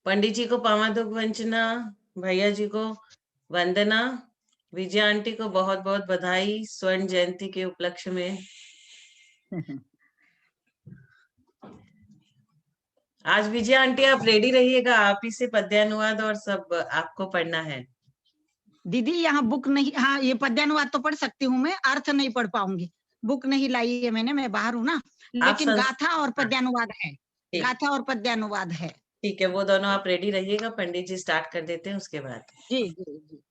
पंडित जी को पामादुक वंचना, भैया जी को वंदना, विजया आंटी को बहुत बहुत बधाई स्वर्ण जयंती के उपलक्ष्य में। आज विजया आंटी आप रेडी रहिएगा, आप ही से पद्यानुवाद और सब आपको पढ़ना है। दीदी यहाँ बुक नहीं, हाँ ये पद्यानुवाद तो पढ़ सकती हूँ मैं, अर्थ नहीं पढ़ पाऊंगी, बुक नहीं लाई है मैंने, मैं बाहर हूँ ना, लेकिन गाथा और पद्यानुवाद है, गाथा और पद्यानुवाद है। ठीक है, वो दोनों आप रेडी रहिएगा, पंडित जी स्टार्ट कर देते हैं उसके बाद। जी जी जी।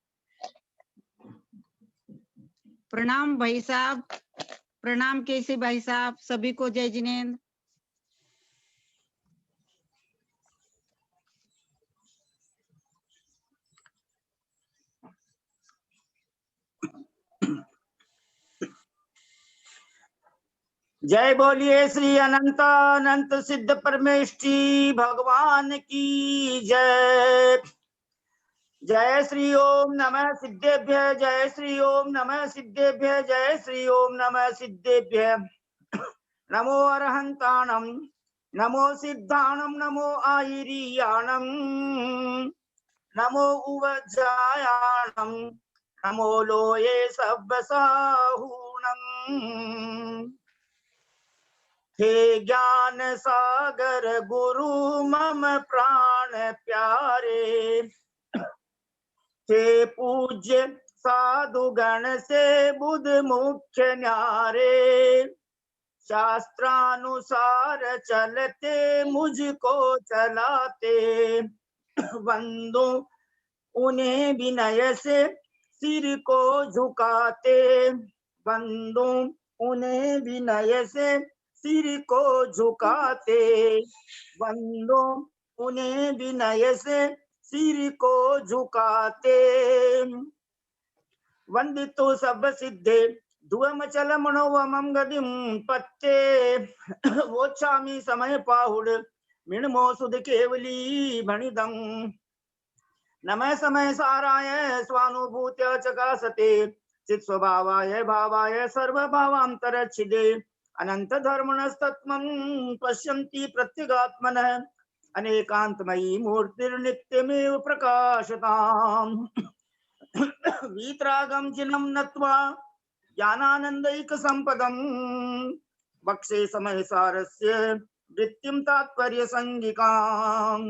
प्रणाम भाई साहब, प्रणाम केसी भाई साहब, सभी को जय जिनेंद्र। जय बोलिए श्री अनंत अनंत सिद्ध परमेष्ठी भगवान की जय। जय श्री ओम नमः सिद्धेभ्य, जय श्री ओम नमः सिद्धेभ्य, जय श्री ओम नमः सिद्धेभ्य। नमो अरहंताणम, नमो सिद्धाणम, नमो आयिरियाणम, नमो उवज्जायाणम, नमो लोये सब्बसाहूणम। हे ज्ञान सागर गुरु मम प्राण प्यारे, हे पूज्य साधु गण से बुध मुख्य न्यारे, शास्त्रानुसार चलते मुझको चलाते, वंदो उन्हें विनय से सिर को झुकाते, वंदो उन्हें विनय से सिर को झुकाते, वंदो उन्हें विनय से सिर को झुकाते। वंदितो सब सिद्धे ध्रुवम चल मनोवमं गतिम पत्ते, वोच्छामि समय पाहुड मिणमो सुध केवली भणिदं। नमः समय साराय स्वानुभूत्य चकासते, चित स्वभावाय भावाय सर्वभावांतरच्छिदे, अनंत धर्मणस्तत्मं पश्यन्ति प्रत्यगात्मनः, अनेकांतमयी मूर्तिर्नित्यमेव प्रकाशताम्। वीतरागं जिनं नत्वा ज्ञानानंदैक संपदं, वक्षे समय सारस्य वृत्तिं तात्पर्य संगिकाम्।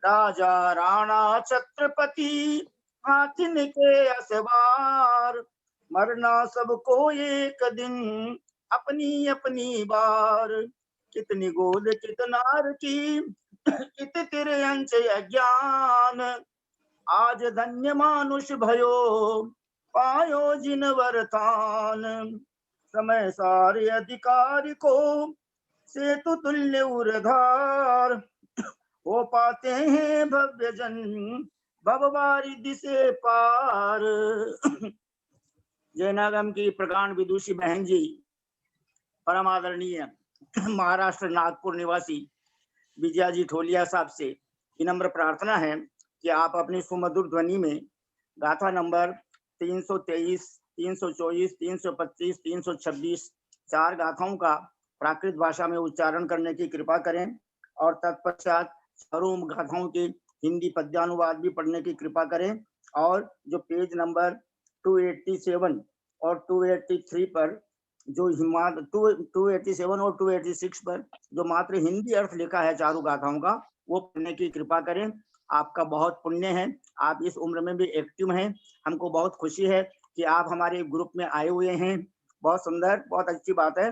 राजा राणा छत्रपति हाथिन के असवार, मरना सबको एक दिन अपनी अपनी बार। कितनी गोद कितनार की कित तिरंच अज्ञान, आज धन्य मानुष भयो पायो जिन वरतान। समय सारे अधिकारी को सेतु तुल्य उरधार, हो पाते हैं भव्य जन भववारिधि से पार। जयनागम की प्रकांड विदुषी बहन जी, परम आदरणीय महाराष्ट्र नागपुर निवासी विजया जी ठोलिया साहब से विनम्र प्रार्थना है कि आप अपनी सुमधुर ध्वनि में गाथा नंबर 323, 324, 325, 326 चार गाथाओं का प्राकृत भाषा में उच्चारण करने की कृपा करें, और तत्पश्चात चारों गाथाओं के हिंदी पद्यानुवाद भी पढ़ने की कृपा करें। और जो पेज नंबर 287 और 283 पर जो 287 और 286 पर जो मात्र हिंदी अर्थ लिखा है चारों गाथाओं का, वो पढ़ने की कृपा करें। आपका बहुत पुण्य है, आप इस उम्र में भी एक्टिव हैं। हमको बहुत खुशी है कि आप हमारे ग्रुप में आए हुए हैं, बहुत सुंदर, बहुत अच्छी बात है।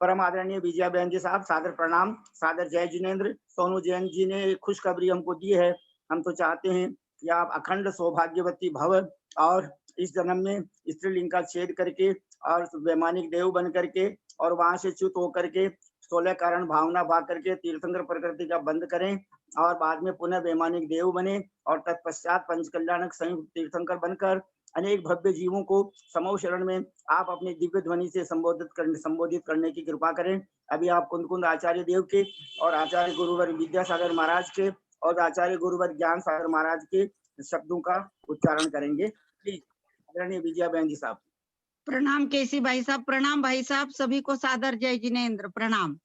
परम आदरणीय विजया बहन जी साहब, सादर प्रणाम, सादर जय जिनेंद्र। सोनू जैन जी ने खुशखबरी हमको दी है। हम तो चाहते हैं कि आप अखंड सौभाग्यवती भव, और इस जन्म में स्त्रीलिंग का छेद करके और वैमानिक देव बन करके और वहां से च्युत होकर के 16 कारण भावना भाग करके तीर्थंकर प्रकृति का बंद करें, और बाद में पुनः वैमानिक देव बने, और तत्पश्चात पंचकल्याणक संयुक्त तीर्थंकर बनकर अनेक भव्य जीवों को समूह शरण में आप अपनी दिव्य ध्वनि से संबोधित करने की कृपा करें। अभी आप कुंद आचार्य देव के और आचार्य गुरुवर विद्यासागर महाराज के और आचार्य गुरुवर ज्ञान सागर महाराज के शब्दों का उच्चारण करेंगे। प्लीज आदरणीय विजया बहन जी साहब। प्रणाम केसी भाई साहब, प्रणाम भाई साहब, सभी को सादर जय जिनेंद्र, प्रणाम।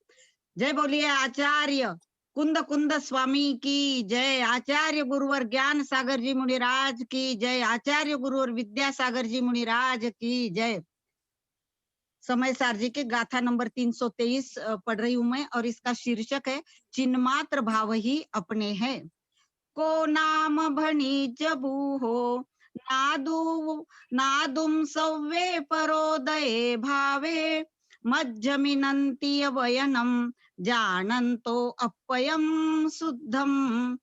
जय बोलिए आचार्य कुंद कुंद स्वामी की जय, आचार्य गुरुवर ज्ञान सागर जी मुनिराज की जय, आचार्य गुरुवर विद्यासागर जी मुनिराज की जय। समय सार जी के गाथा नंबर 323 पढ़ रही हूं मैं, और इसका शीर्षक है चिन्मात्र भाव ही अपने हैं। को नाम भणी जबू हो, नादुम सव्वे परोदये भावे, मज्जमिनन्ति वयनम जानन्तो अपयम शुद्धम।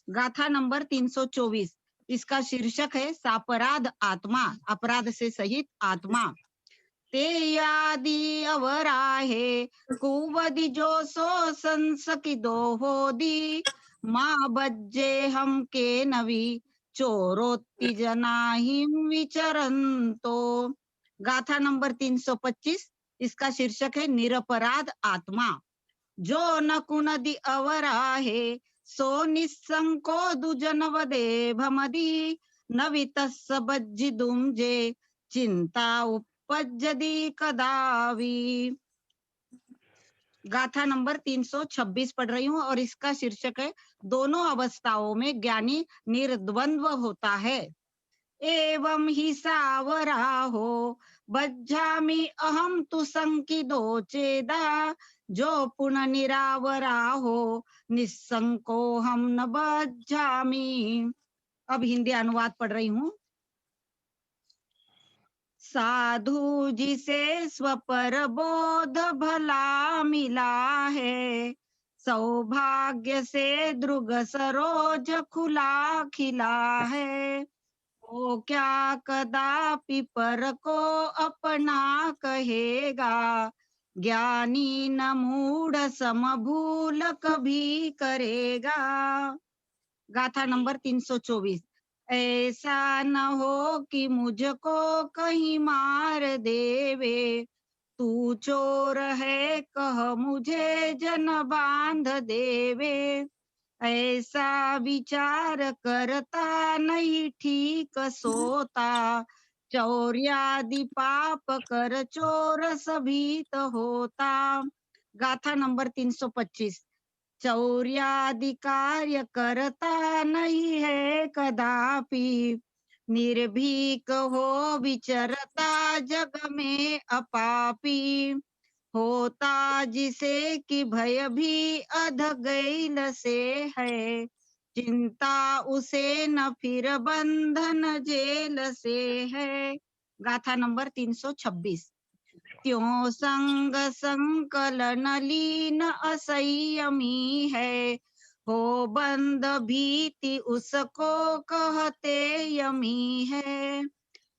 गाथा नंबर 324, इसका शीर्षक है सापराध आत्मा, अपराध से सहित आत्मा। ते यादि अवराहे कुवदि जो सो संसकिदो होदी, माँ बज्जे हम के नवी चोरोत्ति जनाहिम विचरंतो। गाथा नंबर 325, इसका शीर्षक है निरपराध आत्मा। जो न कुनदि अवराहे सो निस्संको दुजनवदे भमदी, न वितस्स बज्जिदुम जे चिंता उपज्जति कदावी। गाथा नंबर 326 पढ़ रही हूँ, और इसका शीर्षक है दोनों अवस्थाओं में ज्ञानी निर्द्वंद्व होता है। एवं ही सावराहो बज्झामि अहम तु संकिदो चेदा, जो पुनः निरावराहो निस्संको हम न बज्झामि। अब हिंदी अनुवाद पढ़ रही हूँ। साधु जिसे स्वपर बोध भला मिला है, सौभाग्य से दृग सरोज खुला खिला है, वो क्या कदापि पर को अपना कहेगा, ज्ञानी न मूढ़ सम भूल कभी करेगा। गाथा नंबर 324, ऐसा न हो कि मुझको कहीं मार देवे, तू चोर है कह मुझे जन बांध देवे, ऐसा विचार करता नहीं ठीक सोता, चौर्यादि पाप कर चोर सभी तो होता। गाथा नंबर 325, चौर्यादि कार्य करता नहीं है कदापि, निर्भीक हो विचरता जग में अपापी, होता जिसे कि भय भी अध गैल से है, चिंता उसे न फिर बंधन जेल से है। गाथा नंबर 326, त्यों संग संकलन लीन असंयमी है, हो बंद भीति उसको कहते यमी है,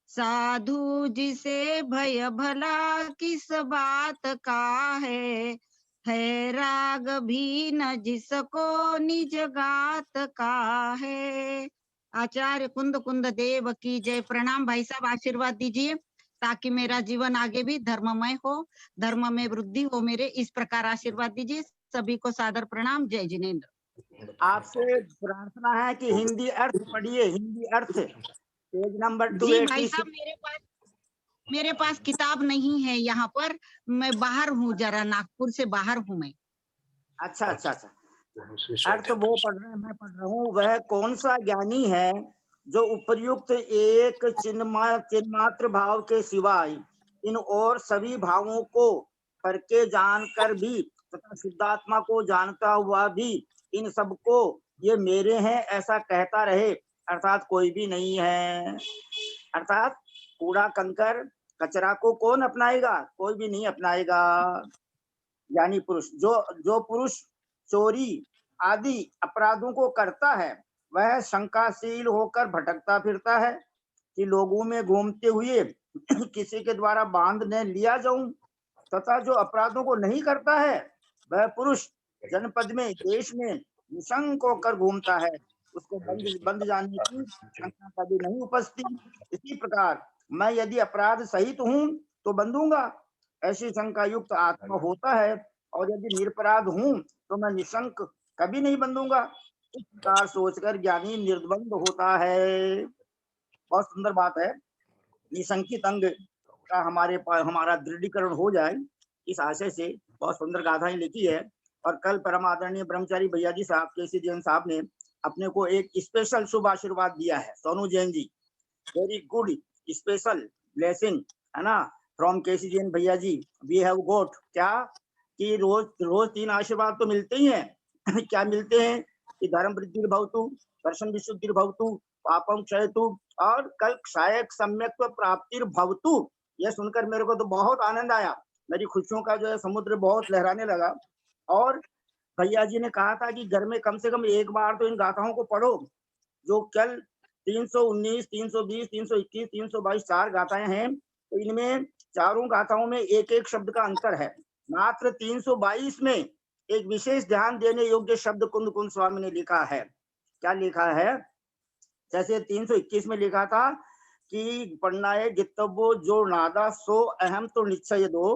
साधु जिसे भय भला किस बात का है राग भी न जिसको निज गात का है। आचार्य कुंद कुंद देव की जय। प्रणाम भाई साहब, आशीर्वाद दीजिए ताकि मेरा जीवन आगे भी धर्ममय हो, धर्म में वृद्धि हो मेरे, इस प्रकार आशीर्वाद दीजिए। सभी को सादर प्रणाम, जय जिनेन्द्र। आपसे प्रार्थना है कि हिंदी अर्थ पढ़िए, हिंदी अर्थ पेज नंबर जी भाई 286। साहब, मेरे पास किताब नहीं है यहाँ पर, मैं बाहर हूँ, जरा नागपुर से बाहर हूँ मैं। अच्छा अच्छा अच्छा, अर्थ वो पढ़ रहे हैं, मैं पढ़ रहा हूँ। वह कौन सा ज्ञानी है जो उपर्युक्त एक चिन्मात्र भाव के सिवाय इन और सभी भावों को करके जानकर भी तथा शुद्धात्मा को जानता हुआ भी इन सबको ये मेरे हैं ऐसा कहता रहे, अर्थात कोई भी नहीं है। अर्थात कूड़ा कंकर कचरा को कौन अपनाएगा? कोई भी नहीं अपनाएगा। यानी पुरुष, जो पुरुष चोरी आदि अपराधों को करता है वह शंकाशील होकर भटकता फिरता है कि लोगों में घूमते हुए किसी के द्वारा बांध न लिया जाऊं, तथा जो अपराधों को नहीं करता है वह पुरुष जनपद में देश में निशंक होकर घूमता है, उसको बंद जाने की शंका कभी नहीं उपजती। इसी प्रकार मैं यदि अपराध सहित हूं तो बंधूंगा, ऐसी शंका युक्त आत्मा होता है, और यदि निरपराध हूं तो मैं निशंक कभी नहीं बंधूंगा। इस प्रकार सोचकर ज्ञानी निर्द्वंद होता है। बहुत सुंदर बात है। निशंकित अंग का हमारा दृढ़ीकरण हो जाए, इस आशय से बहुत सुंदर गाथाएं लिखी है। और कल परम आदरणीय ब्रह्मचारी भैया जी साहब केसी जैन साहब ने अपने को एक स्पेशल शुभ आशीर्वाद दिया है। Sonu Jain ji, very good special blessing, है ना, फ्रॉम केसी जैन भैया जी। वी हैव गोट क्या कि रोज 3 आशीर्वाद तो मिलते ही हैं। क्या मिलते हैं कि धर्म वृद्धि भवतु, दर्शन विशुद्धि भवतु, पापम क्षयतु और कल क्षायक सम्यक्त्व प्राप्तिर भवतु। यह सुनकर मेरे को तो बहुत आनंद आया, मेरी खुशियों का जो है समुद्र बहुत लहराने लगा। और भैया जी ने कहा था कि घर में कम से कम एक बार तो इन गाथाओं को पढ़ो, जो कल 319, 320, 321, 322 4 गाथाएं हैं। तो इनमें चारों गाथाओं में एक एक शब्द का अंतर है। मात्र 322 में एक विशेष ध्यान देने योग्य शब्द कुंद कुंद स्वामी ने लिखा है। क्या लिखा है? जैसे 321 में लिखा था कि पढ़नाए गित्तव्यो जो नादा सो अहम तो निश्चय दो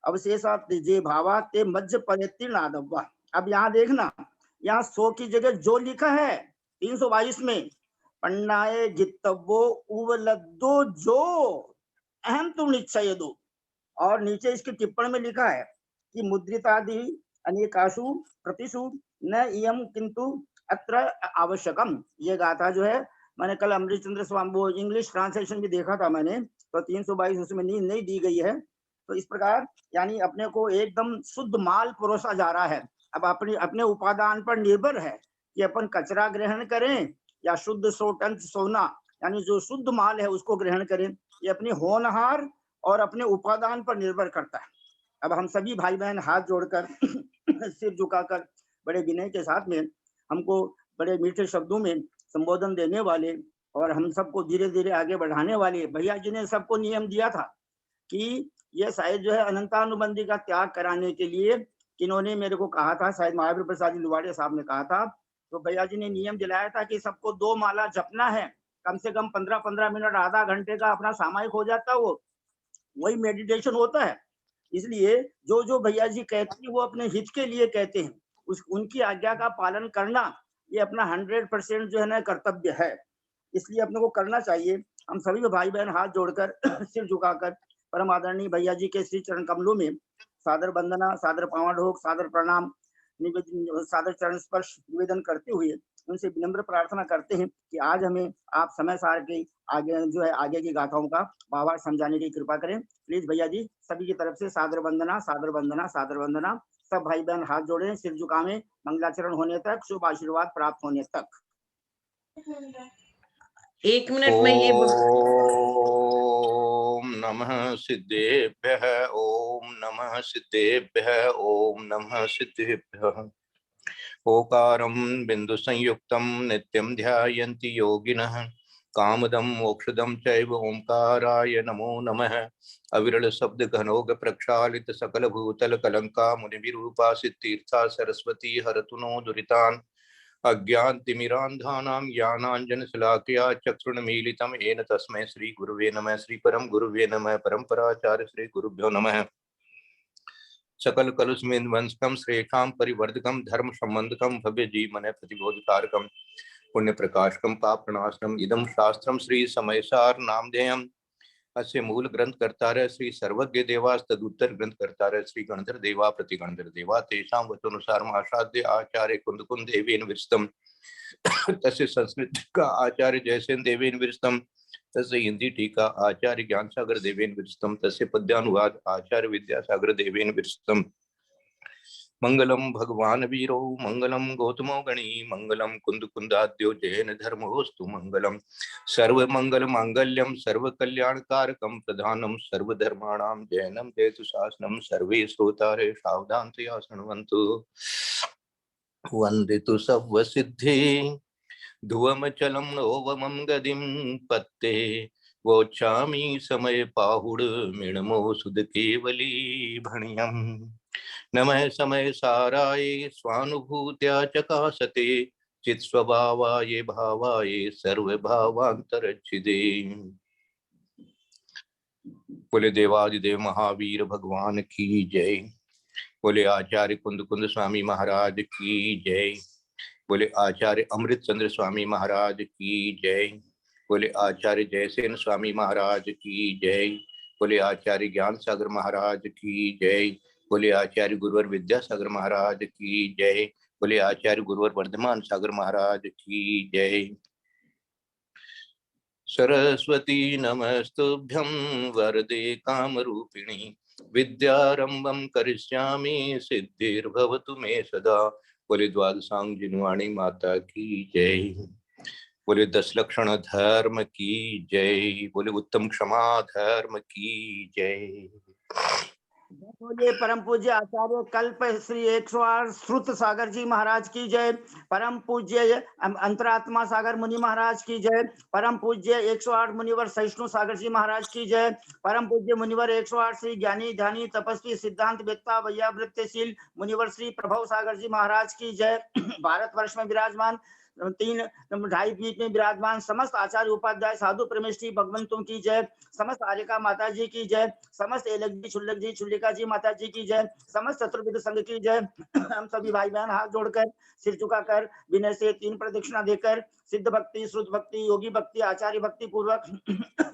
अवशेषा जे भावा ते मध्य पनेति नादव्वा। अब यहाँ देखना, यहाँ सो की जगह जो लिखा है 322 में, पन्नाए गित्तव्यो उवलद्दो जो अहम तुम निश्चय दो। और नीचे इसकी टिप्पणी में लिखा है कि मुद्रितादि अनेकाशु प्रतिशु न इयम किंतु अत्र आवश्यकम। ये गाथा जो है मैंने कल अमृत चंद्र स्वामी वो इंग्लिश ट्रांसलेशन भी देखा था मैंने, तो 322 उसमें नहीं दी गई है। तो इस प्रकार यानी अपने को एकदम शुद्ध माल परोसा जा रहा है। अब अपने उपादान पर निर्भर है कि अपन कचरा ग्रहण करें या शुद्ध सोटंत सोना, यानी जो शुद्ध माल है उसको ग्रहण करें। ये अपनी होनहार और अपने उपादान पर निर्भर करता है। अब हम सभी भाई बहन हाथ जोड़कर सिर झुकाकर बड़े विनय के साथ में हमको बड़े मीठे शब्दों में संबोधन देने वाले और हम सबको धीरे धीरे आगे बढ़ाने वाले भैया जी ने सबको नियम दिया था कि ये शायद जो है अनंतानुबंधी का त्याग कराने के लिए किन्होंने मेरे को कहा था, शायद महावीर प्रसाद जी लुवाड़िया साहब ने कहा था। तो भैया जी ने नियम दिलाया था कि सबको 2 माला जपना है, कम से कम 15-15 मिनट, आधा घंटे का अपना सामायिक हो जाता है, वो वही मेडिटेशन होता है। इसलिए जो भैया जी कहते हैं वो अपने हित के लिए कहते हैं, उनकी आज्ञा का पालन करना ये अपना 100% जो है ना कर्तव्य है, इसलिए अपने को करना चाहिए। हम सभी भाई बहन हाथ जोड़कर सिर झुकाकर परम आदरणीय भैया जी के श्री चरण कमलों में सादर वंदना, सादर पावन ढोक, सादर प्रणाम, सादर चरण स्पर्श निवेदन करते हुए उनसे विनम्र प्रार्थना करते हैं कि आज हमें आप समय सार के आगे जो है आगे की गाथाओं का भावार्थ समझाने की कृपा करें। प्लीज भैया जी सभी की तरफ से सादर वंदना, सादर वंदना, सादर वंदना। सब भाई बहन हाथ जोड़े, सिर झुकावे, मंगलाचरण होने तक, शुभ आशीर्वाद प्राप्त होने तक। 1 मिनट में ये ओम नमः सिद्धेभ्यः, ओम नमः सिद्धेभ्यः, ओम नमः सिद्धेभ्यः। ओकारं बिंदु संयुक्तं नित्यं ध्यायन्ति योगिनः कामदं मोक्षदं चैव ओंकाराय नमो नमः। अविरल शब्द घनोग प्रक्षालित सकल भूतल कलंका मुनिविरूपासित तीर्था सरस्वती हरतु नो दुरितान् अज्ञानतिमिरान्धानां ज्ञानाञ्जनशलाकया चक्षुर्मीलितं येन तस्मै श्री गुरुवे नमः। श्री परम गुरुवे नमः। परम्पराचार्य श्री गुरुभ्यो नमः। सकल कलुष्मिन्वंसकं श्रेष्ठां परिवर्धकं धर्म संबंधकं भव्य जीवन प्रतिबोधकारकं पुण्य प्रकाशकं पापनाशनम् इदं शास्त्रं श्री समयसार नामधेयम्। अस्य मूल ग्रंथ कर्तारः श्री सर्वज्ञ देवास तदुत्तर ग्रंथ कर्तारः श्री गणधर देवा प्रतिगणधर देवा तेषां वचनानुसार आचार्य आचार्य कुंद कुंद देवेन विरचितम्। तस्य संस्कृत का आचार्य जयसेन देवेन विरचितम्। तस्य हिंदी टीका आचार्य ज्ञान सागर देवेन विरचितम्। तस्य पद्यानुवाद आचार्य विद्यासागर देवेन विरचितम्। मंगलम भगवान वीरो मंगलम गौतमो गणी मंगलम कुंद कुंदाद्यो जैन धर्मोस्तु मंगलम सर्व मंगल मांगल्यम सर्व कल्याणकारकम प्रधानम सर्वधर्माणां जैनम जयतु शासनम। सर्वे श्रोतारे सावधानतया शृण्वन्तु। वंदितु सव्व सिद्धि ध्रुवमचलं नोवमं गदिं पत्ते वोच्छामि समय पाहुड मिणमो सुध केवली भणियम्। नमः समय साराय स्वानुभूत्या चकासते चित स्वभावाय भावाय सर्वभावांतरच्छिदे। बोले देवादिदेव महावीर भगवान की जय। बोले आचार्य कुंद कुंद स्वामी महाराज की जय। बोले आचार्य अमृत चंद्र स्वामी महाराज की जय। बोले आचार्य जयसेन स्वामी महाराज की जय। बोले आचार्य ज्ञान सागर महाराज की जय। बोले आचार्य गुरुवर विद्यासागर महाराज की जय। बोले आचार्य गुरुवर वर्धमान सागर महाराज की जय। सरस्वती नमस्तुभ्यं वरदे कामरूपिणी विद्यारंभं करिष्यामि सिद्धिर्भवतु मे सदा। बोले द्वादशांग जिनवाणी माता की जय। बोले 10 लक्षण धर्म की जय। बोले उत्तम क्षमा धर्म की जय। बोलिए परम पूज्य आचार्य कल्प श्री 108 श्रुत सागर जी महाराज की जय। परम पूज्य अंतरात्मा सागर मुनि महाराज की जय। परम पूज्य 108 मुनिवर सहिष्णु सागर जी महाराज की जय। परम पूज्य मुनिवर 108 श्री ज्ञानी ध्यानी तपस्वी सिद्धांत वेत्ता वैयावृत्तिशील मुनिवर श्री प्रभव सागर जी महाराज की जय। भारतवर्ष में विराजमान 3-2.5 फीट में विराजमान समस्त आचार्य उपाध्याय साधु प्रेमिष्ठी भगवंतों की जय। समस्त आर्यका माता जी की जय। समस्त एलक जी छुल्लक जी छुल्लिका जी माता जी की जय। समस्त चतुर्विद संघ की जय। हम सभी भाई बहन हाथ जोड़कर सिर झुकाकर विनय से 3 प्रदक्षिणा देकर सिद्ध भक्ति श्रुत भक्ति योगी भक्ति आचार्य भक्ति पूर्वक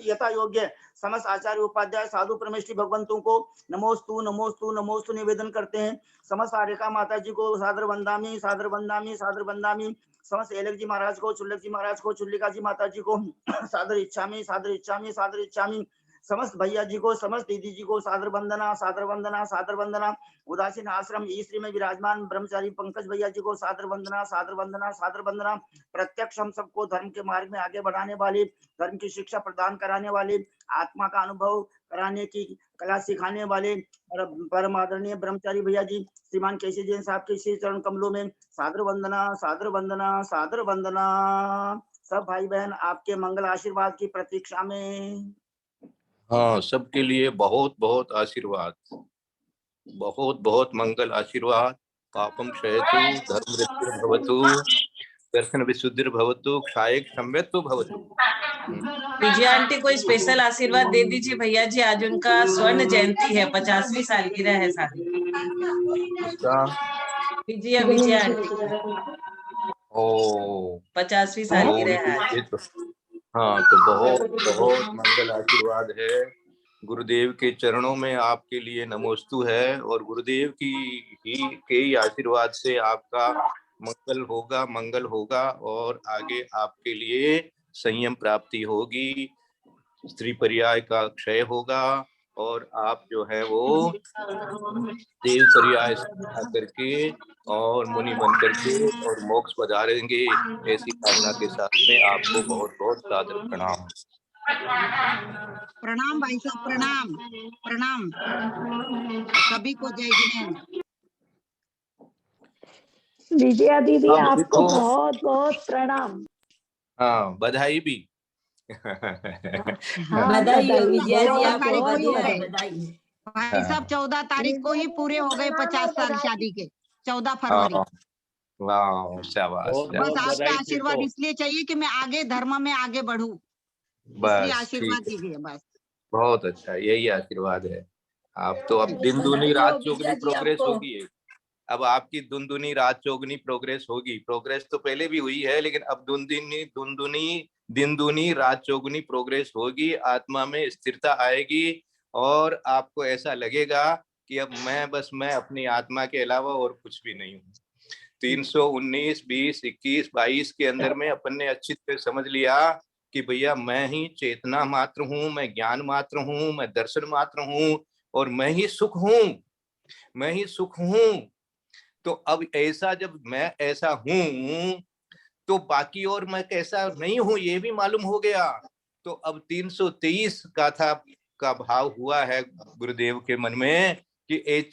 यथा योग्य समस्त आचार्य उपाध्याय साधु परमेष्ठी भगवंतों को नमोस्तु नमोस्तु नमोस्तु निवेदन करते हैं। समस्त आर्यका माता जी को सादर वंदामी सादर वंदामी सादर वंदामी। समस्त एलक जी महाराज को छुल्लक जी महाराज को छुल्लिका जी माता जी को सादर इच्छामी सादर इच्छामी सादर इच्छामी। समस्त भैया जी को समस्त दीदी जी को सादर वंदना सादर वंदना सादर वंदना। उदासीन आश्रम ईश्वरी में विराजमान ब्रह्मचारी पंकज भैया जी को सादर वंदना सादर वंदना सादर वंदना। प्रत्यक्ष हम सबको धर्म के मार्ग में आगे बढ़ाने वाले धर्म की शिक्षा प्रदान कराने वाले आत्मा का अनुभव कराने की कला सिखाने वाले परम आदरणीय ब्रह्मचारी भैया जी श्रीमान केसी जैन साहब के श्री चरण कमलों में सादर वंदना सादर वंदना सादर वंदना। सब भाई बहन आपके मंगल आशीर्वाद की प्रतीक्षा में। हाँ, सबके लिए बहुत बहुत आशीर्वाद, बहुत बहुत मंगल आशीर्वाद। पापम क्षयतु धर्म भवतु दर्शन विशुद्धिर्भवतु क्षायक संवेत्तु भवतु। विजया आंटी को स्पेशल आशीर्वाद दे दीजिए भैया जी, आज उनका स्वर्ण जयंती है, 50वीं सालगिरह है शादी। विजया आंटी ओ 50वीं सालगिरह है आज। हाँ, तो बहुत बहुत मंगल आशीर्वाद है। गुरुदेव के चरणों में आपके लिए नमोस्तु है और गुरुदेव के आशीर्वाद से आपका मंगल होगा और आगे आपके लिए संयम प्राप्ति होगी, स्त्री पर्याय का क्षय होगा और आप जो है वो देव पर्याय करके और मुनि बन करके और मोक्ष पधारेंगे, ऐसी कामना के साथ में आपको बहुत बहुत सादर प्रणाम। प्रणाम भाई साहब, प्रणाम प्रणाम सभी को, जय जिनेन्द्र। विजया दीदी आपको बहुत बहुत प्रणाम। हाँ, बधाई भी। बधाई विजया जी, आपको बधाई। भाई साहब 14 तारीख को ही पूरे हो गए 50 साल शादी के, 14 फरवरी। वाह, शाबाश। बस आपका आशीर्वाद इसलिए चाहिए कि मैं आगे धर्म में आगे बढ़ूं, इसलिए आशीर्वाद दीजिए बस। बहुत अच्छा, यही आशीर्वाद है। आप तो अब दिन दूनी रात चौगुनी प्रोग्रेस होगी। अब आपकी दुनदुनी रात चौगुनी प्रोग्रेस होगी। प्रोग्रेस तो पहले भी हुई है, लेकिन अब दिन दूनी रात चौगुनी प्रोग्रेस होगी। आत्मा में स्थिरता आएगी और आपको ऐसा लगेगा कि अब मैं अपनी आत्मा के अलावा और कुछ भी नहीं हूँ। 319, 20, 21, 22 के अंदर में अपन ने अच्छी तरह समझ लिया कि भैया मैं ही चेतना मात्र हूँ, मैं ज्ञान मात्र हूँ, मैं दर्शन मात्र हूँ और मैं ही सुख हूँ, मैं ही सुख हूँ। तो अब ऐसा जब मैं ऐसा हूँ तो बाकी और मैं कैसा नहीं हूँ ये भी मालूम हो गया। तो अब 323 गाथा का भाव हुआ है गुरुदेव के मन में कि एक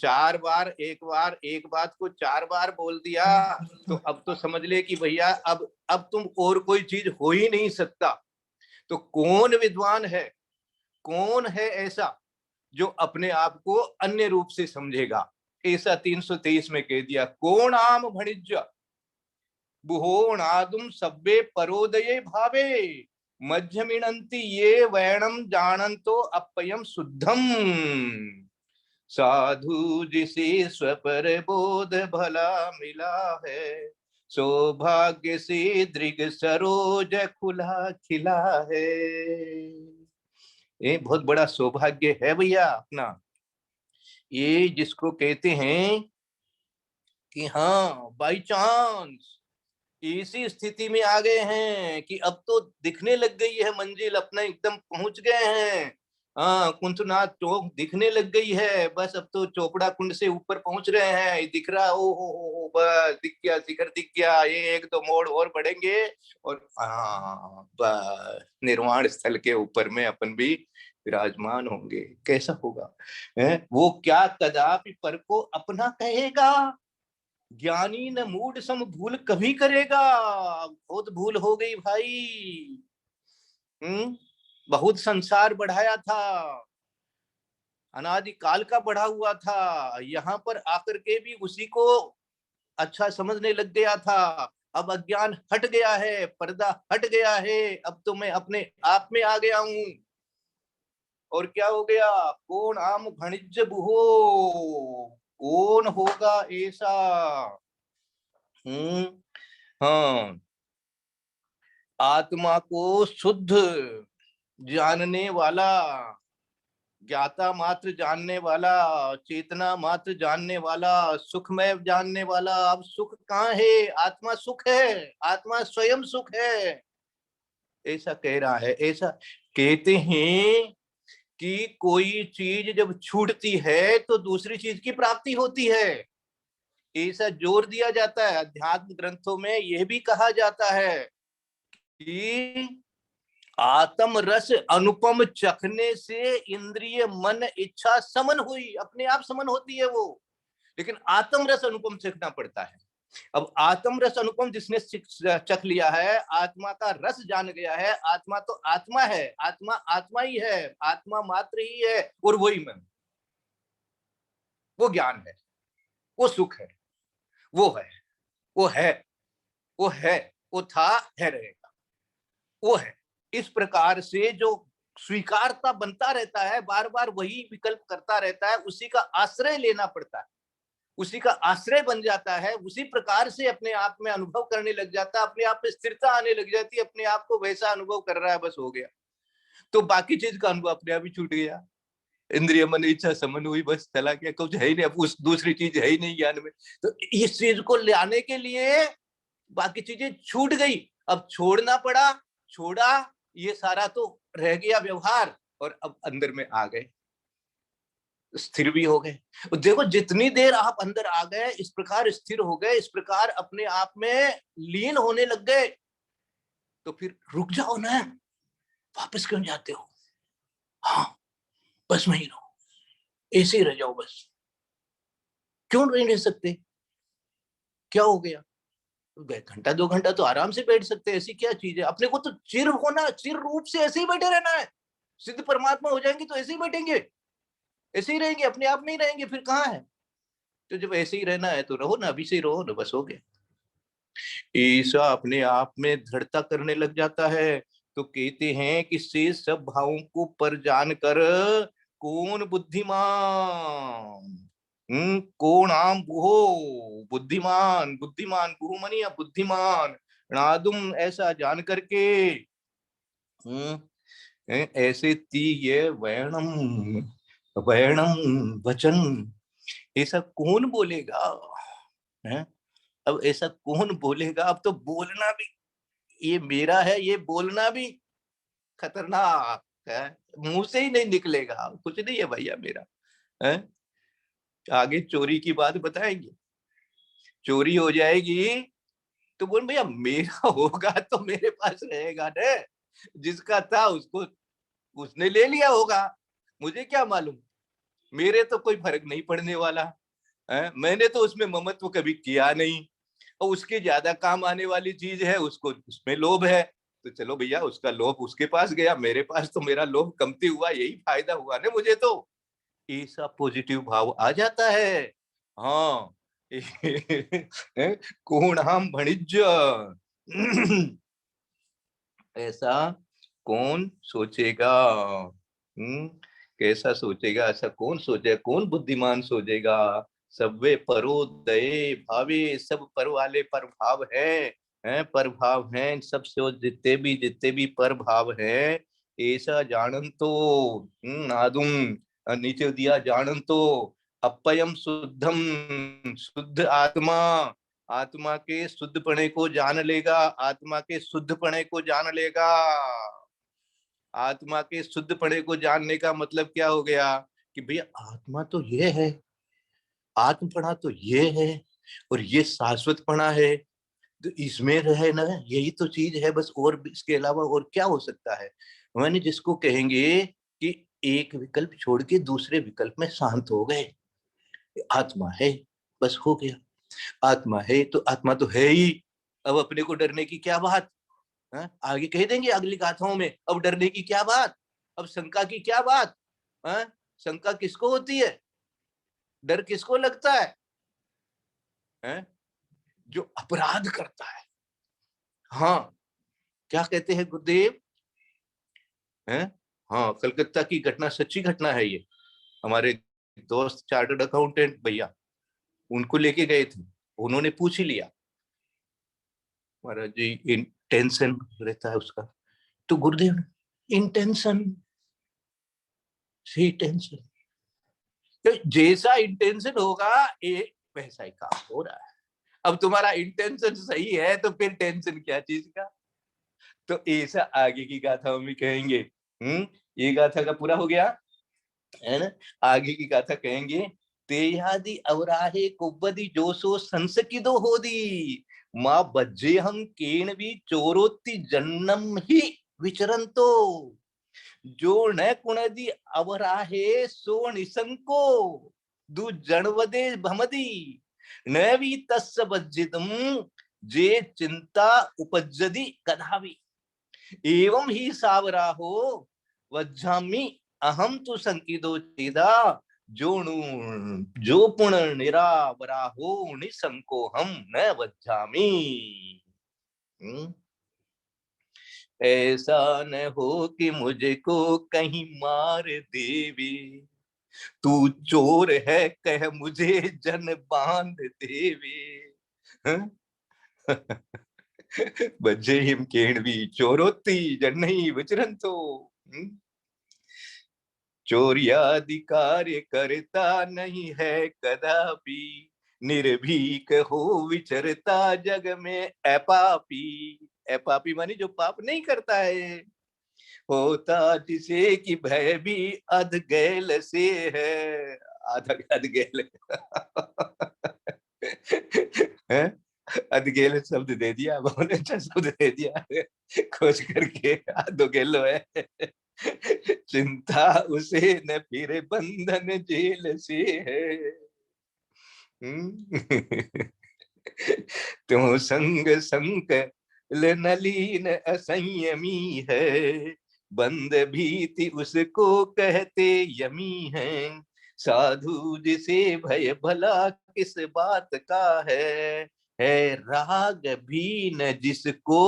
बात को 4 बार बोल दिया, तो अब तो समझ ले कि भैया अब तुम और कोई चीज हो ही नहीं सकता। तो कौन विद्वान है, कौन है ऐसा जो अपने आप को अन्य रूप से समझेगा? ऐसा 323 में कह दिया, कोण आम भणिज्य बुहोणादुम सब्बे परोदये भावे मध्यमिणंति ये वैणम जानंतो अपयम शुद्धम। साधु जिसे स्वपर बोध भला मिला है, सौभाग्य से दृग सरोज खुला खिला है। ये बहुत बड़ा सौभाग्य है भैया अपना। ये जिसको कहते हैं कि हाँ बाई चांस इसी स्थिति में आ गए हैं कि अब तो दिखने लग गई है मंजिल, अपना एकदम पहुंच गए हैं। हाँ, कुंतनाथ चौक दिखने लग गई है, बस अब तो चोपड़ा कुंड से ऊपर पहुंच रहे हैं, दिख रहा, ओ बस दिख गया, शिखर दिख गया, ये एक दो मोड़ और बढ़ेंगे और हाँ बस निर्वाण स्थल के ऊपर में अपन भी विराजमान होंगे। कैसा होगा है वो, क्या कदापि पर को अपना कहेगा, ज्ञानी न मूड सम भूल कभी करेगा। बहुत भूल हो गई भाई। बहुत संसार बढ़ाया था, अनादिकाल का बढ़ा हुआ था, यहाँ पर आकर के भी उसी को अच्छा समझने लग गया था। अब अज्ञान हट गया है, पर्दा हट गया है, अब तो मैं अपने आप में आ गया हूं। और क्या हो गया, कौन आम भणिज बुहो, कौन होगा ऐसा। हाँ, आत्मा को शुद्ध जानने वाला, ज्ञाता मात्र जानने वाला, चेतना मात्र जानने वाला, सुखमय जानने वाला। अब सुख कहाँ है, आत्मा सुख है, आत्मा स्वयं सुख है, ऐसा कह रहा है। ऐसा कहते हैं कि कोई चीज जब छूटती है तो दूसरी चीज की प्राप्ति होती है, ऐसा जोर दिया जाता है। अध्यात्म ग्रंथों में यह भी कहा जाता है कि आत्म रस अनुपम चखने से इंद्रिय मन इच्छा समन हुई, अपने आप समन होती है वो, लेकिन आत्म रस अनुपम चखना पड़ता है। अब आत्म रस अनुपम जिसने चख लिया है, आत्मा का रस जान गया है, आत्मा तो आत्मा है, आत्मा आत्मा ही है, आत्मा मात्र ही है, और वही मन, वो ज्ञान है, वो सुख है, वो है, वो है, वो है, वो था, है, रहेगा, वो है। इस प्रकार से जो स्वीकारता बनता रहता है, बार बार वही विकल्प करता रहता है, उसी का आश्रय लेना पड़ता है, उसी का आश्रय बन जाता है, उसी प्रकार से अपने आप में अनुभव करने लग जाता है, अपने आप में स्थिरता आने लग जाती है, अपने आप को वैसा अनुभव कर रहा है, बस हो गया। तो बाकी चीज का अनुभव अपने आप ही छूट गया, इंद्रिय मन इच्छा समन हुई, बस चला गया, कुछ है ही नहीं, अब उस दूसरी चीज है ही नहीं ज्ञान में। तो इस चीज को लाने के लिए बाकी चीजें छूट गई, अब छोड़ना पड़ा, छोड़ा, ये सारा तो रह गया व्यवहार, और अब अंदर में आ गए, स्थिर भी हो गए। देखो जितनी देर आप अंदर आ गए, इस प्रकार स्थिर हो गए, इस प्रकार अपने आप में लीन होने लग गए, तो फिर रुक जाओ ना, वापस क्यों जाते हो। हाँ, बस वहीं रहो, ऐसे ही रह जाओ, बस क्यों नहीं रह सकते, क्या हो गया, घंटा 2 घंटा तो आराम से बैठ सकते हैं, ऐसी क्या चीज है। अपने को तो चिर होना, चिर रूप से ऐसे ही बैठे रहना है, सिद्ध परमात्मा हो जाएंगे तो ऐसे ही बैठेंगे, ऐसे ही रहेंगे, अपने आप में ही रहेंगे, फिर कहाँ है। तो जब ऐसे ही रहना है तो रहो ना, अभी से ही रहो ना, बस हो गया। ईसा अपने आप में दृढ़ता करने लग जाता है, तो कहते हैं कि शेष सब भावों को पर जानकर कौन बुद्धिमान, कौन आम बुहो, बुद्धिमान, बुद्धिमान बुहुमनी या बुद्धिमान नादुम, ऐसा जान करके ऐसे ती ये वैणम वैणम वचन, ऐसा कौन बोलेगा है। अब ऐसा कौन बोलेगा, अब तो बोलना भी, ये मेरा है, ये बोलना भी खतरनाक है, मुंह से ही नहीं निकलेगा, कुछ नहीं है भैया मेरा है। आगे चोरी की बात बताएंगे, चोरी हो जाएगी तो बोल भैया मेरा होगा तो मेरे पास रहेगा ना, जिसका था उसको उसने ले लिया होगा, मुझे क्या मालूम, मेरे तो कोई फर्क नहीं पड़ने वाला है, मैंने तो उसमें ममत्व कभी किया नहीं, और उसके ज्यादा काम आने वाली चीज है, उसको उसमें लोभ है, तो चलो भैया उसका लोभ उसके पास गया, मेरे पास तो मेरा लोभ कमती हुआ, यही फायदा हुआ ना मुझे। तो ऐसा पॉजिटिव भाव आ जाता है। हाँ कौन हम भणिज, ऐसा कौन सोचेगा, कैसा सोचेगा, ऐसा कौन सोचेगा, कौन बुद्धिमान सोचेगा। सबवे परो दये भावे, सब पर वाले पर भाव है पर भाव है, सबसे जितने भी पर भाव है, ऐसा जानन तो नादुम, नीचे दिया जानन तो अपयम शुद्धम, शुद्ध आत्मा, आत्मा के शुद्धपणे को जान लेगा, आत्मा के शुद्धपणे को जान लेगा। आत्मा के शुद्धपणे को जानने का मतलब क्या हो गया कि भैया आत्मा तो ये है, आत्मपणा तो ये है, और ये शाश्वतपणा है, तो इसमें रहे ना, यही तो चीज है बस, और इसके अलावा और क्या हो सकता है। मैंने जिसको कहेंगे कि एक विकल्प छोड़ के दूसरे विकल्प में शांत हो गए, आत्मा है, बस हो गया। आत्मा है तो आत्मा तो है ही, अब अपने को डरने की क्या बात है? आगे कह देंगे अगली गाथाओं में, अब डरने की क्या बात, अब शंका की क्या बात है? शंका किसको होती है, डर किसको लगता है? जो अपराध करता है। हाँ, क्या कहते हैं गुरुदेव है? हाँ, कलकत्ता की घटना, सच्ची घटना है ये। हमारे दोस्त चार्टर्ड अकाउंटेंट भैया, उनको लेके गए थे, उन्होंने पूछ ही लिया, महाराज जी इंटेंशन रहता है उसका, तो गुरुदेव इंटेंशन से टेंशन, तो जैसा इंटेंशन होगा ये वैसा ही काम हो रहा है। अब तुम्हारा इंटेंशन सही है तो फिर टेंशन क्या चीज का। तो ऐसा आगे की गाथाओं में कहेंगे। ये गाथा का पूरा हो गया है ना। आगे की गाथा कहेंगे, तेयादि अवराहे कुब्बदी जोशो संसकिदो होदी, माँ बज्जे हम केन भी चोरोत्ति जन्नम ही विचरंतो, जो न कुणदी अवराहे सो निसंको दु जणवदे भमदी, न भी तस्य बज्जितम जे चिंता उपज्जति कदावि, एवं ही सावराहो वज्जामि अहम तो संकितो चेदा, जो पुण निरावराहो निसंको हम न वज्जामि। ऐसा न हो कि मुझको कहीं मार देवे, तू चोर है कह मुझे जन बांध देवे। बज्जे हिम केणवी चोरोत्ती जन्नई विचरंतो, चोरियादि कार्य करता नहीं है कदापि, निर्भीक हो विचरता जग में अपापी। अपापी मानी जो पाप नहीं करता है, होता जिसे कि भय भी अधगैल से है। आधा अधगैल है, अधगैल शब्द दे दिया, बहुत अच्छा शब्द दे दिया खोज करके, दो गेलो है। चिंता उसे न फिर बंधन जेल से है। तुम संग संक नलीन असंयमी है, बंद भीति उसको कहते यमी है, साधु जिसे भय भला किस बात का है राग भी न जिसको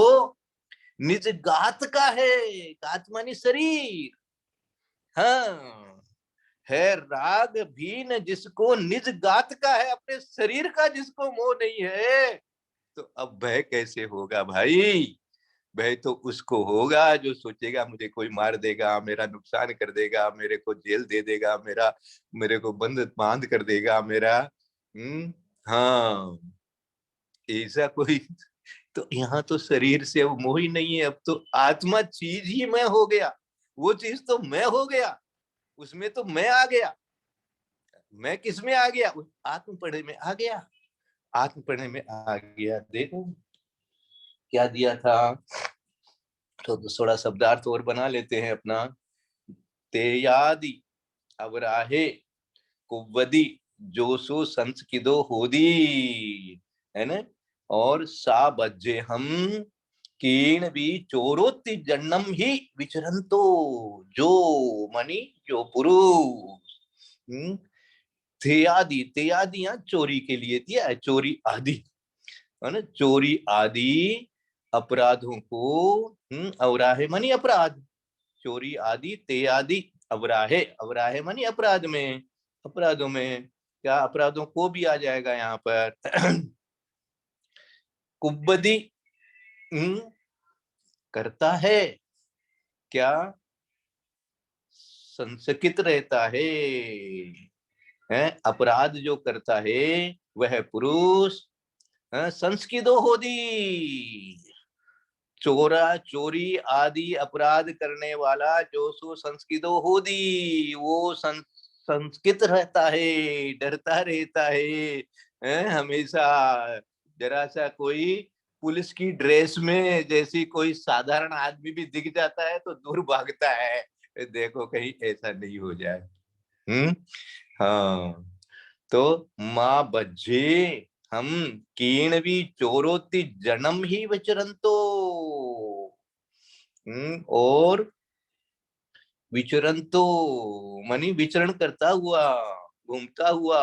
निज गात का है। गात मानी शरीर, हाँ, है राग भी न जिसको निज गात का है, अपने शरीर का जिसको मोह नहीं है, तो अब भय कैसे होगा भाई। भय तो उसको होगा जो सोचेगा मुझे कोई मार देगा, मेरा नुकसान कर देगा, मेरे को जेल दे देगा, मेरे को बंद बांध कर देगा मेरा। हाँ, ऐसा कोई, तो यहाँ तो शरीर से अब मोह ही नहीं है, अब तो आत्मा चीज ही मैं हो गया, वो चीज तो मैं हो गया, उसमें तो मैं आ गया। मैं किस में आ गया, आत्मपणे में आ गया, आत्मपणे में आ गया। देखो क्या दिया था, तो थोड़ा शब्दार्थ और बना लेते हैं अपना। तेयादि अवराहे कुव्वदी जोसो संस्किदो होदी, है ना। और सा बज्जे हम कीण भी चोरोत्ति जन्नम ही विचरंतो, जो मनी जो पुरुष। तेयादि, तेयादि यहाँ चोरी के लिए दिया है, चोरी आदि है ना, चोरी आदि अपराधों को, अवराहे मनी अपराध, चोरी आदि ते आदि अवराहे, अवराहे मानी अपराध में, अपराधों में, क्या अपराधों को भी आ जाएगा यहाँ पर। कुब्बदी करता है क्या, संसकित रहता है, है। अपराध जो करता है वह पुरुष संस्कृतो होदी। चोरी आदि अपराध करने वाला जो सो संस्कृतो होदी, वो संस्कृत रहता है, डरता रहता है हमेशा। जरा सा कोई पुलिस की ड्रेस में जैसी कोई साधारण आदमी भी दिख जाता है तो दूर भागता है, देखो कहीं ऐसा नहीं हो जाए। हाँ, तो माँ बज्जे हम कीणवी चोरोति जन्म ही विचरंतो। और विचरंतो मानी विचरण करता हुआ, घूमता हुआ,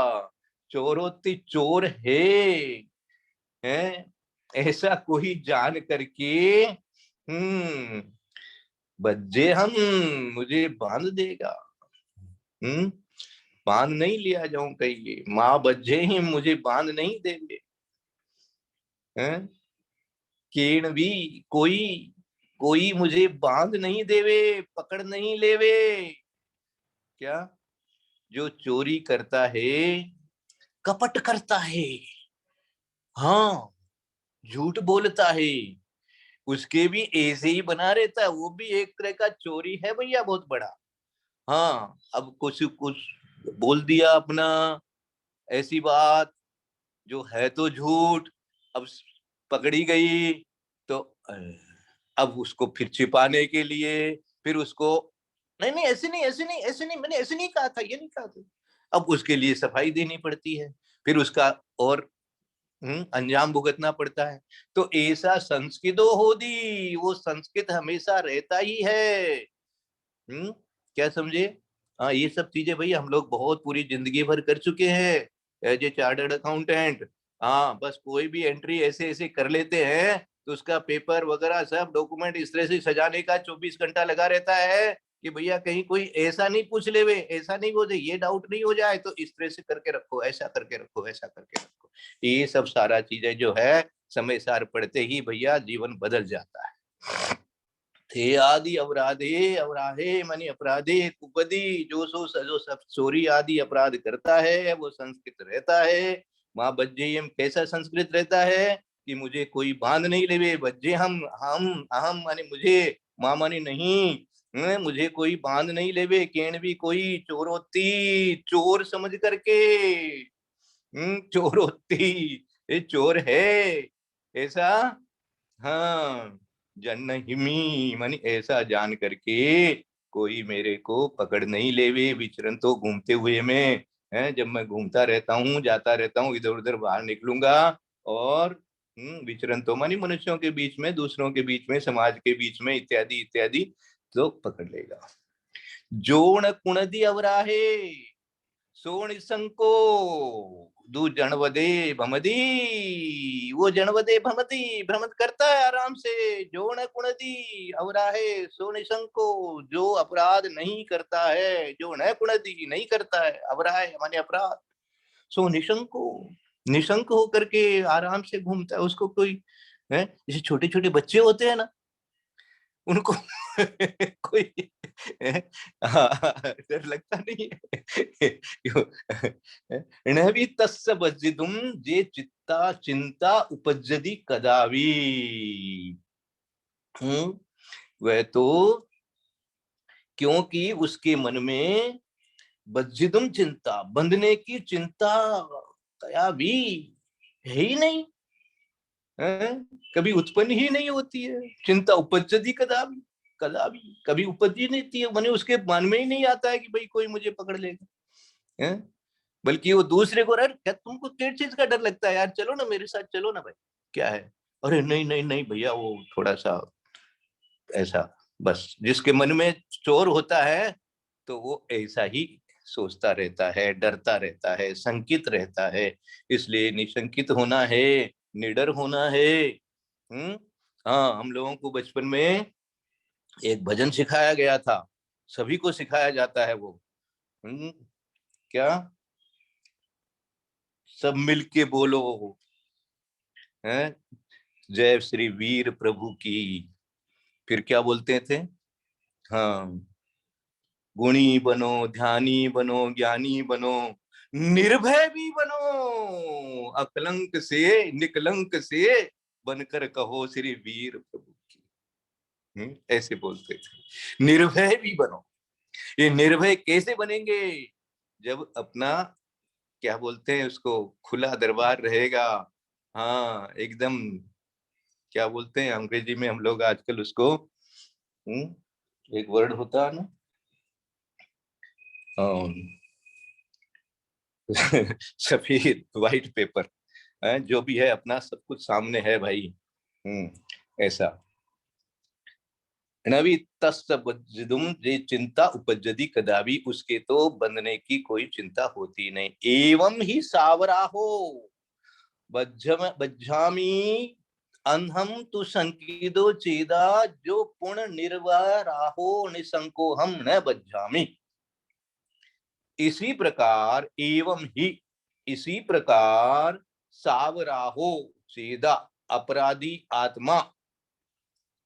चोरोति चोर है ऐसा कोई जान करके बज्जे हम मुझे बांध देगा। बांध नहीं लिया जाऊं कहीं, माँ बज्जे ही मुझे बांध नहीं देंगे। कीण भी कोई मुझे बांध नहीं देवे, पकड़ नहीं लेवे। क्या? जो चोरी करता है, कपट करता है, हाँ, झूठ बोलता है, उसके भी ऐसे ही बना रहता है, वो भी एक तरह का चोरी है भैया, बहुत बड़ा। हाँ, अब कुछ बोल दिया अपना ऐसी बात जो है तो झूठ, अब पकड़ी गई तो अब उसको फिर छिपाने के लिए फिर उसको नहीं ऐसे नहीं मैंने ऐसे नहीं कहा था, ये नहीं कहा था, अब उसके लिए सफाई देनी पड़ती है, फिर उसका और अंजाम भुगतना पड़ता है। तो ऐसा संस्कृतो होदी, वो संस्कृत हमेशा रहता ही है। क्या समझे? हाँ, ये सब चीजें भाई हम लोग बहुत पूरी जिंदगी भर कर चुके हैं एज ए चार्टर्ड अकाउंटेंट। हाँ, बस कोई भी एंट्री ऐसे ऐसे कर लेते हैं तो उसका पेपर वगैरह सब डॉक्यूमेंट इस तरह से सजाने का 24 घंटा लगा रहता है कि भैया कहीं कोई ऐसा नहीं पूछ ले, वे ऐसा नहीं हो जाए, ये डाउट नहीं हो जाए, तो इस तरह से करके रखो, ऐसा करके रखो, ऐसा करके रखो। ये सब सारा चीजें जो है समय सार पड़ते ही भैया जीवन बदल जाता है। थे आदि अपराधे अवराहे मानी अपराधे कुपदी, जो सब चोरी आदि अपराध करता है वो संस्कृत रहता है। माँ बज्जेयम कैसा संस्कृत रहता है कि मुझे कोई बांध नहीं लेवे, बज्जे हम अहम माने मुझे, माँ मानी नहीं, मुझे कोई बांध नहीं लेवे, केण भी कोई चोरोती चोर समझ करके, चोरोती ये चोर है ऐसा। हाँ, जन्नहिमी मानी ऐसा जान करके कोई मेरे को पकड़ नहीं लेवे। विचरण तो घूमते हुए में है, जब मैं घूमता रहता हूँ, जाता रहता हूँ, इधर उधर बाहर निकलूंगा और विचरण तो मानी मनुष्यों के बीच में, दूसरों के बीच में, समाज के बीच में इत्यादि इत्यादि, तो पकड़ लेगा। जोण कुणदी अवराहे सोण संको दू जणवदे भमदी, वो जणवदे भमदी भ्रमत करता है आराम से। जो न कुणदी अवराहे सो निशंको, जो अपराध नहीं करता है, जो न कुणदी नहीं करता है, अवराहे माने अपराध, सो निशंको निशंक होकर के आराम से घूमता है। उसको कोई है, जैसे छोटे छोटे बच्चे होते हैं ना, उनको कोई डर लगता नहीं है। भी तस्य बज्जिदुम जे चित्ता चिंता उपजदी कदावी। वह तो क्योंकि उसके मन में बज्जिदुम चिंता, बंधने की चिंता कया भी है ही नहीं, कभी उत्पन्न ही नहीं होती है। चिंता उपजदी कदावी, कदावी कभी उपजी नहीं थी, मैंने उसके मन में ही नहीं आता है कि भाई कोई मुझे पकड़ लेगा, बल्कि वो दूसरे को, क्या तुमको किस चीज का डर लगता है यार, चलो ना मेरे साथ, चलो ना भाई, क्या है, अरे नहीं नहीं नहीं भैया, वो थोड़ा सा ऐसा, बस जिसके मन में चोर होता है तो वो ऐसा ही सोचता रहता है, डरता रहता है, शंकित रहता है। इसलिए निशंकित होना है, निडर होना है। हाँ, हम लोगों को बचपन में एक भजन सिखाया गया था, सभी को सिखाया जाता है वो, क्या, सब मिलके बोलो है, जय श्री वीर प्रभु की। फिर क्या बोलते थे? हाँ, गुणी बनो, ध्यानी बनो, ज्ञानी बनो, निर्भय भी बनो, अकलंक से निकलंक से बनकर कहो श्री वीर प्रभु की। ऐसे बोलते थे, निर्भय भी बनो। ये निर्भय कैसे बनेंगे? जब अपना क्या बोलते हैं उसको, खुला दरबार रहेगा। हाँ एकदम, क्या बोलते हैं अंग्रेजी में हम लोग आजकल उसको, एक वर्ड होता है ना, सफेद व्हाइट पेपर, जो भी है अपना सब कुछ सामने है भाई। ऐसा नवी तस्तबजुम जे चिंता उपजदी कदाबी, उसके तो बंधने की कोई चिंता होती नहीं। एवं ही सावरा हो बज्झामी अनहम तु संकीदो चेदा, जो पुण्य निर्वाराहो निसंको हम न बज्झामी। इसी प्रकार एवं ही, इसी प्रकार सावराहो चेदा, अपराधी आत्मा,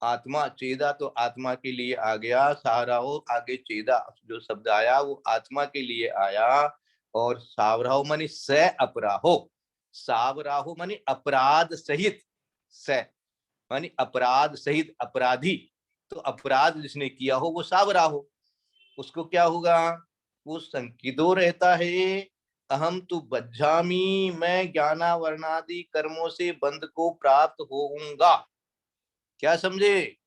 आत्मा चेदा तो आत्मा के लिए आ गया, सावराहो आगे चेदा जो शब्द आया वो आत्मा के लिए आया, और सावराहो मानी स अपराहो, सावराहो मानी अपराध सहित, स मानी अपराध सहित अपराधी, तो अपराध जिसने किया हो वो सावराहो, उसको क्या होगा, वो संकिदो रहता है। अहम तु बज्झामी, मैं ज्ञानावरणादि कर्मों से बंध को प्राप्त होऊंगा। क्या समझे?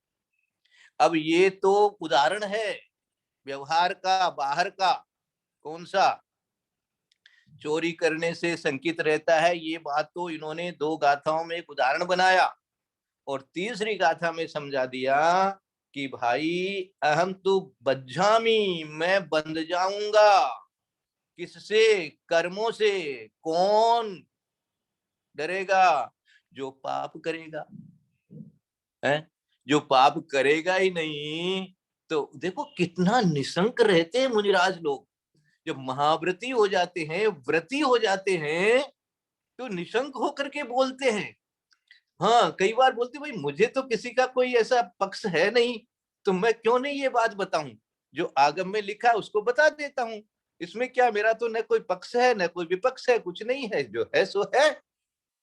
अब ये तो उदाहरण है व्यवहार का, बाहर का। कौन सा? चोरी करने से संकित रहता है, ये बात तो इन्होंने 2 गाथाओं में एक उदाहरण बनाया, और तीसरी गाथा में समझा दिया कि भाई अहम तु बज्झामी, मैं बंध जाऊंगा। किससे? कर्मों से। कौन डरेगा? जो पाप करेगा है, जो पाप करेगा ही नहीं। तो देखो कितना निशंक रहते हैं मुनिराज लोग, जब महाव्रती हो जाते हैं, व्रती हो जाते हैं, तो निशंक होकर के बोलते हैं। हाँ कई बार बोलते भाई मुझे तो किसी का कोई ऐसा पक्ष है नहीं, तो मैं क्यों नहीं ये बात बताऊं, जो आगम में लिखा है उसको बता देता हूं। इसमें क्या, मेरा तो न कोई पक्ष है न कोई विपक्ष है, कुछ नहीं है, जो है सो है।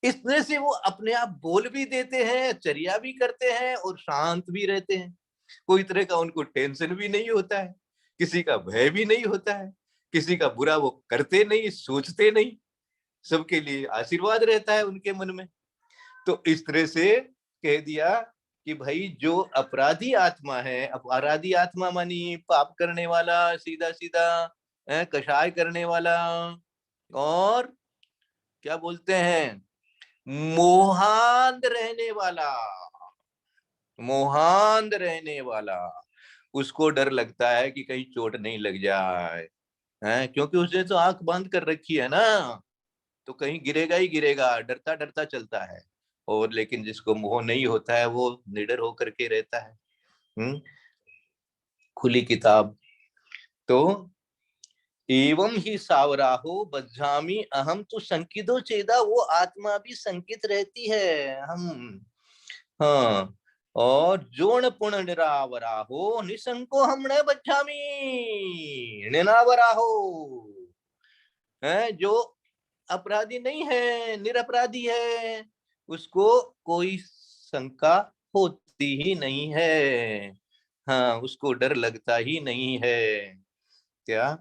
इस तरह से वो अपने आप बोल भी देते हैं, चर्या भी करते हैं और शांत भी रहते हैं। कोई तरह का उनको टेंशन भी नहीं होता है, किसी का भय भी नहीं होता है, किसी का बुरा वो करते नहीं, सोचते नहीं, सबके लिए आशीर्वाद रहता है उनके मन में। तो इस तरह से कह दिया कि भाई जो अपराधी आत्मा है, अपराधी आत्मा मानी पाप करने वाला, सीधा सीधा कषाय करने वाला, और क्या बोलते हैं मोहांध रहने वाला, मोहांध रहने वाला, उसको डर लगता है कि कहीं चोट नहीं लग जाए, क्योंकि उसने तो आंख बंद कर रखी है ना, तो कहीं गिरेगा ही गिरेगा, डरता डरता चलता है। और लेकिन जिसको मोह नहीं होता है वो निडर होकर के रहता है, खुली किताब। तो एवं ही सावराहो बज्झामी अहम तो संकितो चेदा, वो आत्मा भी संकित रहती है हम। हाँ, और जोन पुण्य निरावराहो निसंको हम न बज्झामी, निरावराहो है, जो अपराधी नहीं है, निरपराधी है, उसको कोई शंका होती ही नहीं है। हाँ, उसको डर लगता ही नहीं है। क्या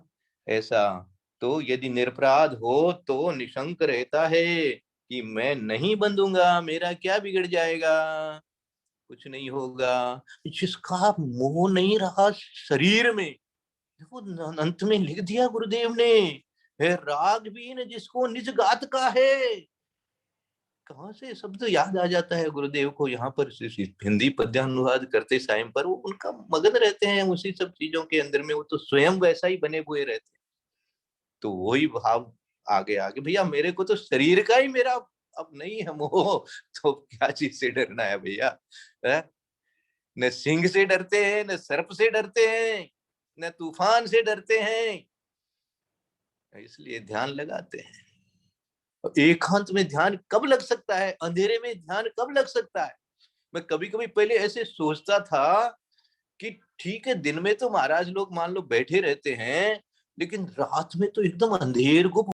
ऐसा? तो यदि निरपराध हो तो निशंक रहता है कि मैं नहीं बंधूंगा, मेरा क्या बिगड़ जाएगा, कुछ नहीं होगा। जिसका मोह नहीं रहा शरीर में, देखो अंत में लिख दिया गुरुदेव ने, है राग बीन जिसको निज गात का है। कहां से शब्द याद आ जाता है गुरुदेव को, यहाँ पर हिंदी पद्यानुवाद करते टाइम पर वो उनका मगन रहते हैं उसी सब चीजों के अंदर में, वो तो स्वयं वैसा ही बने हुए रहते हैं। तो वही भाव आगे आगे, भैया मेरे को तो शरीर का ही मेरा अब नहीं है मोह, तो क्या चीज से डरना है भैया? न सिंह से डरते हैं, न सर्प से डरते हैं, न तूफान से डरते हैं, इसलिए ध्यान लगाते हैं। एकांत में ध्यान कब लग सकता है, अंधेरे में ध्यान कब लग सकता है? मैं कभी कभी पहले ऐसे सोचता था कि ठीक है दिन में तो महाराज लोग मान लो बैठे रहते हैं, लेकिन रात में तो एकदम अंधेर गुप्त